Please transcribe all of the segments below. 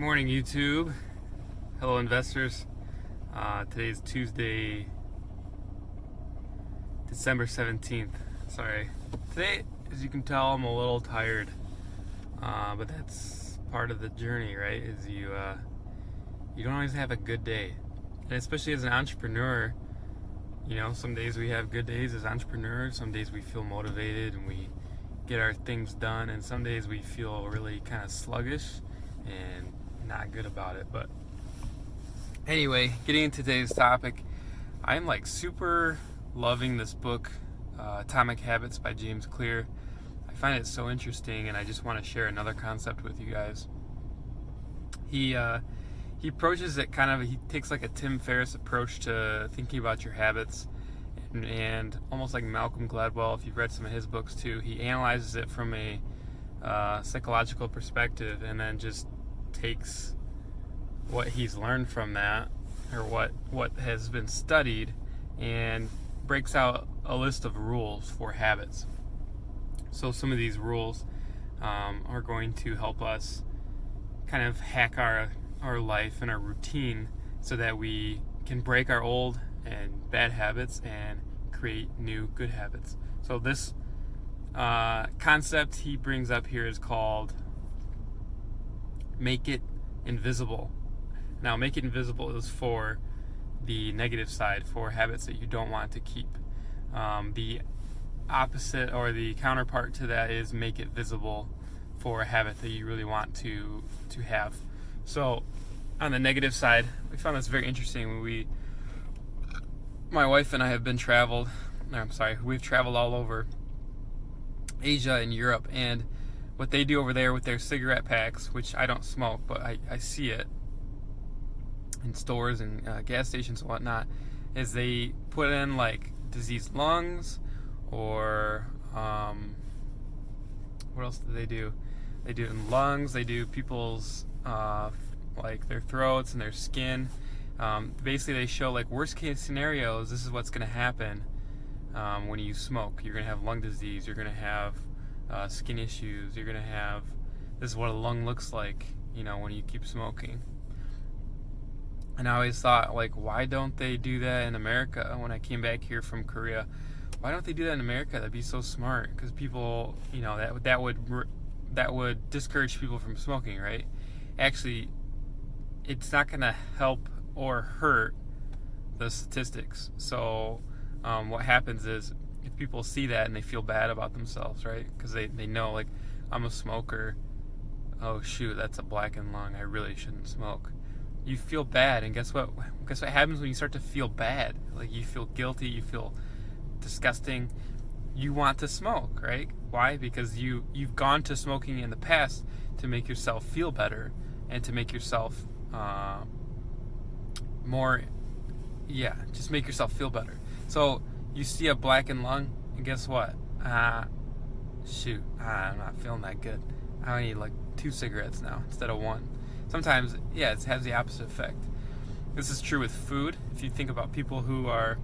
Morning, YouTube. Hello, investors. Today's Tuesday, December 17th. Sorry. Today, as you can tell, I'm a little tired. But that's part of the journey, right? Is you don't always have a good day. And especially as an entrepreneur, some days we have good days as entrepreneurs. Some days we feel motivated and we get our things done. And some days we feel really kind of sluggish and not good about it. But anyway, getting into today's topic, I'm super loving this book, Atomic Habits by James Clear. I find it so interesting, and I just want to share another concept with you guys. He approaches it he takes a Tim Ferriss approach to thinking about your habits, and almost like Malcolm Gladwell, if you've read some of his books too, he analyzes it from a psychological perspective, and then just takes what he's learned from that, or what has been studied, and breaks out a list of rules for habits. So some of these rules are going to help us kind of hack our life and our routine so that we can break our old and bad habits and create new good habits. So this concept he brings up here is called make it invisible. Now, make it invisible is for the negative side, for habits that you don't want to keep. The opposite, or the counterpart to that, is make it visible for a habit that you really want to have. So on the negative side, we found this very interesting when my wife and I have we've traveled all over Asia and Europe, and what they do over there with their cigarette packs, which I don't smoke, but I see it in stores and gas stations and whatnot, is they put in diseased lungs, or what else do they do? They do it in lungs. They do people's their throats and their skin. Basically, they show worst case scenarios. This is what's going to happen when you smoke. You're going to have lung disease. You're going to have skin issues. You're going to have, this is what a lung looks like, when you keep smoking. And I always thought, why don't they do that in America? When I came back here from Korea, why don't they do that in America? That'd be so smart, because people, that would discourage people from smoking, right? Actually, it's not going to help or hurt the statistics. So what happens is, if people see that and they feel bad about themselves, right? Because they know, I'm a smoker. Oh shoot, that's a blackened lung. I really shouldn't smoke. You feel bad, and guess what? Guess what happens when you start to feel bad? You feel guilty. You feel disgusting. You want to smoke, right? Why? Because you've gone to smoking in the past to make yourself feel better and to make yourself just make yourself feel better. So you see a blackened lung, and guess what? Shoot, I'm not feeling that good. I need 2 cigarettes now instead of 1. Sometimes, it has the opposite effect. This is true with food. If you think about people who are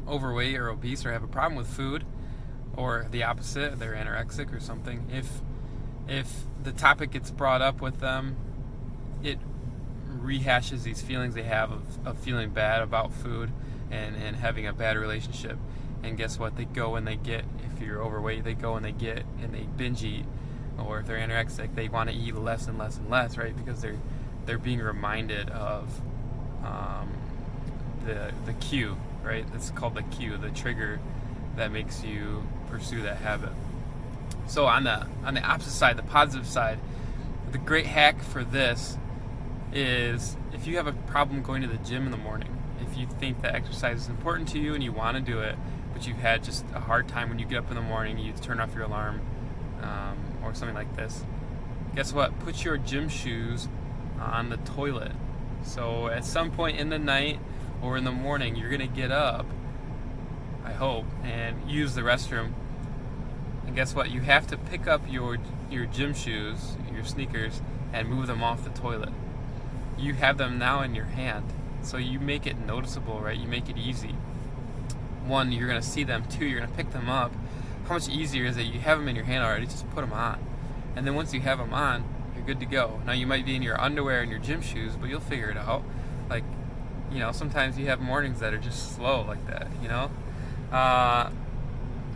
overweight or obese, or have a problem with food, or the opposite, they're anorexic or something, if the topic gets brought up with them, it rehashes these feelings they have of feeling bad about food and having a bad relationship. And guess what? They go and they get, if you're overweight, they go and they binge eat. Or if they're anorexic, they want to eat less and less and less, right? Because they're being reminded of the cue, right? It's called the cue, the trigger that makes you pursue that habit. So on the opposite side, the positive side, the great hack for this is, if you have a problem going to the gym in the morning, if you think that exercise is important to you and you want to do it, but you've had just a hard time when you get up in the morning, you turn off your alarm, or something like this, guess what? Put your gym shoes on the toilet. So at some point in the night or in the morning, you're going to get up, I hope, and use the restroom. And guess what? You have to pick up your gym shoes, your sneakers, and move them off the toilet. You have them now in your hand, so you make it noticeable, right? You make it easy. One, you're going to see them. Two, you're going to pick them up. How much easier is it? You have them in your hand already, just put them on. And then once you have them on, You're good to go. Now you might be in your underwear and your gym shoes, but you'll figure it out. Like, sometimes you have mornings that are just slow like that,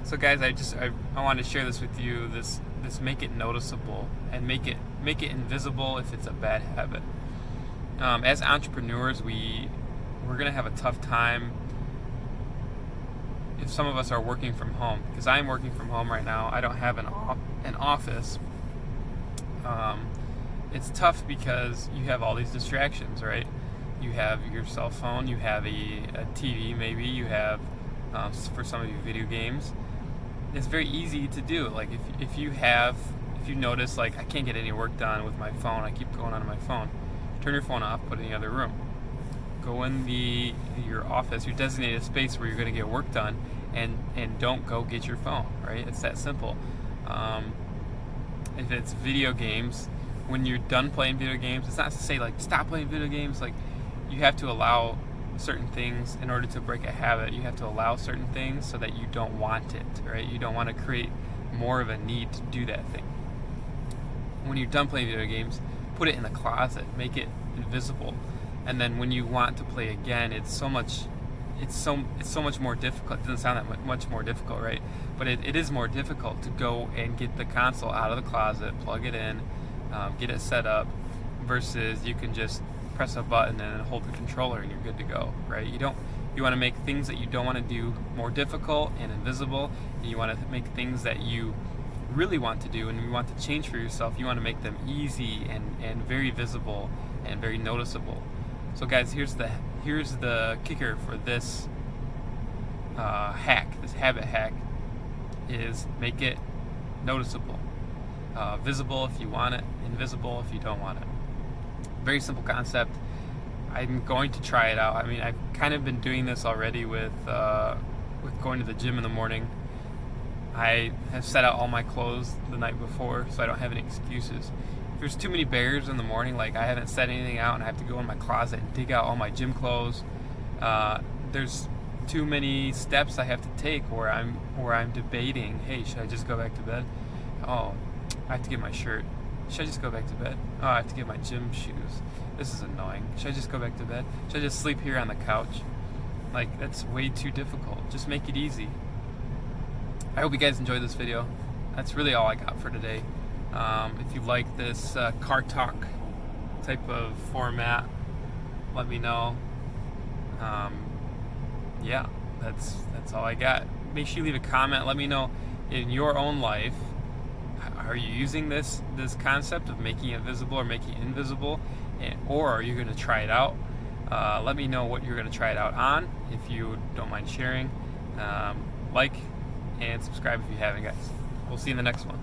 So guys, I wanted to share this with you. This make it noticeable and make it invisible if it's a bad habit. As entrepreneurs, we're gonna have a tough time if some of us are working from home. Because I'm working from home right now. I don't have an office. It's tough because you have all these distractions, right? You have your cell phone, you have a TV, maybe you have, for some of you, video games. It's very easy to do. Like if you notice, like, I can't get any work done with my phone, I keep going on my phone, turn your phone off, put it in the other room. Go in your office, your designated space where you're going to get work done, and don't go get your phone, right? It's that simple. If it's video games, when you're done playing video games, it's not to say, like, stop playing video games. Like, you have to allow certain things in order to break a habit. You have to allow certain things so that you don't want it, right? You don't want to create more of a need to do that thing. When you're done playing video games, put it in the closet, make it invisible, and then when you want to play again, it's so much more difficult. It doesn't sound that much more difficult, right? But it is more difficult to go and get the console out of the closet, plug it in, get it set up, versus you can just press a button and hold the controller and you're good to go, right? You want to make things that you don't want to do more difficult and invisible, and you want to make things that you really want to do and you want to change for yourself. You want to make them easy and very visible and very noticeable. So guys, here's the kicker for this hack, this habit hack, is make it noticeable. Visible if you want it, invisible if you don't want it. Very simple concept. I'm going to try it out. I mean, I've kind of been doing this already with going to the gym in the morning. I have set out all my clothes the night before, so I don't have any excuses. If there's too many barriers in the morning, like I haven't set anything out and I have to go in my closet and dig out all my gym clothes, there's too many steps I have to take where I'm debating, hey, should I just go back to bed? Oh, I have to get my shirt. Should I just go back to bed? Oh, I have to get my gym shoes. This is annoying. Should I just go back to bed? Should I just sleep here on the couch? Like, that's way too difficult. Just make it easy. I hope you guys enjoyed this video. That's really all I got for today. If you like this car talk type of format, let me know. Yeah, that's all I got. Make sure you leave a comment. Let me know in your own life, are you using this concept of making it visible or making it invisible, or are you going to try it out? Let me know what you're going to try it out on, if you don't mind sharing. Like and subscribe if you haven't, guys. We'll see you in the next one.